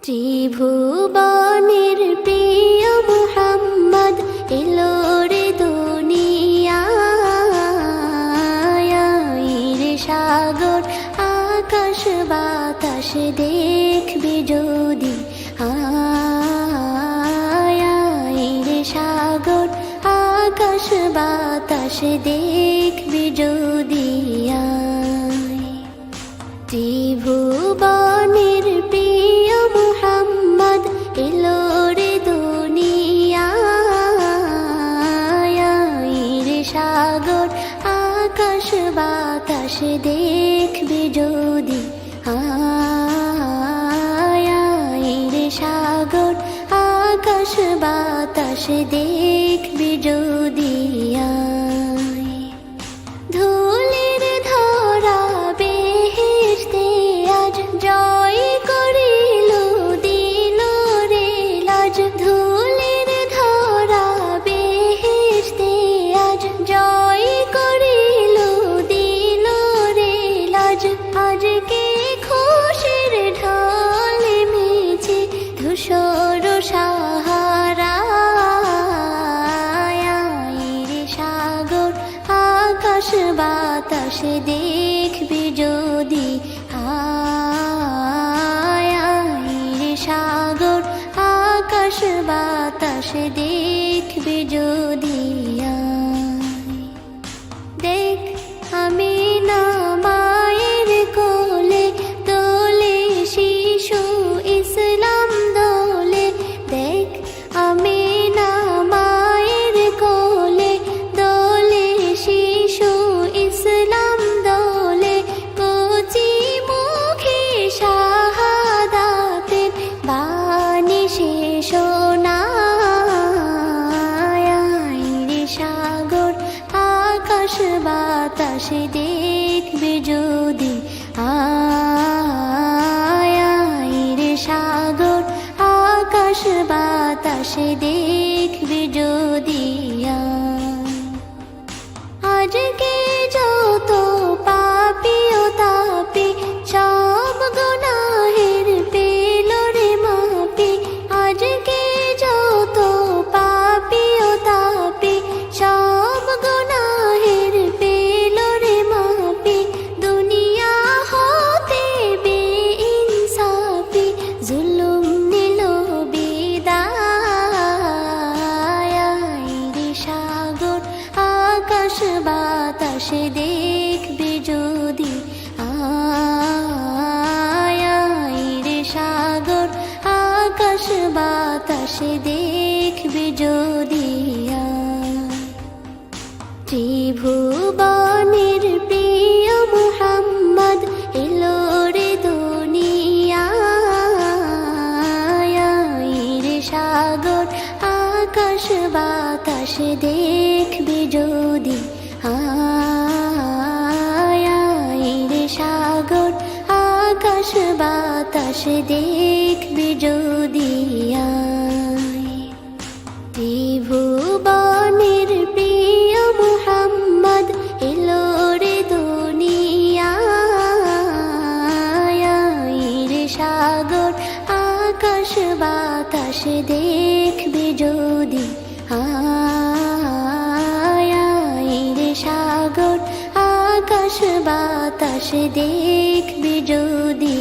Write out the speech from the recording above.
ত্রিভুবনের প্রিয় মুহাম্মদ এলো রে দুনিয়ায়। রে সাগর আকাশ বাতাস দেখবি যদি, রে সাগর আকাশ বাতাস দেখবি যদি। ত্রিভুবনের প্রিয় মুহাম্মদ এলো রে দুনিয়ায়। রে সাগর আকাশ বাতাস দেখবি যদি, রে সাগর আকাশ বাতাস দেখবি যদি। ধুলির ধরা বেহেশতে আজ জয় করিল দিল রে লাজ। ধুলির ধরা বেহেশতে আজ জয় করিল দিল রে লাজ। আজকে খুশির ঢল মেছে ধূসর সাহারা। রে সাগর আকাশ বাতাস দেখবি যদি, রে সাগর আকাশ বাতাস দেখবি যদি। দেখ আমি না মায়ের কোলে দোলে শিশু ইসলাম দোলে। দেখ আমি না মায়ের কোলে দোলে শিশু ইসলাম দোলে। কচি মুখে শাহাদাতের বাণী সে শোনায়। রে সাগর আকাশ বাতাস দেখবি যদি, রে সাগর আকাশ বাতাস দেখবি যদি। আজকে যত পাপী ও তাপী সব গুনাহের পেল রে মাপি। আজকে যত পাপী ও তাপী সব গুনাহের পেল রে মাপি। দুনিয়া হতে বেইনসাফি জুলুম নিল বিদায়। রে সাগর আকাশ বাতাস দেখবি যদি, রে সাগর আকাশ বাতাস দেখবি যদি। ত্রিভুবনের প্রিয় মুহাম্মদ এলো রে দুনিয়ায়। রে সাগর আকাশ বাতাস দেখবি যদি, রে সাগর আকাশ বাতাস দেখবি যদি। ত্রিভুবনের প্রিয় মুহাম্মদ এলো রে দুনিয়ায়। রে সাগর আকাশ বাতাস দেখবি যদি, রে সাগর আকাশ বাতাস দেখবি যদি। ত্রিভুবনের প্রিয় মুহাম্মদ এলো রে দুনিয়ায়। রে সাগর আকাশ বাতাস দেখবি যদি, রে সাগর আকাশ বাতাস দেখবি যদি।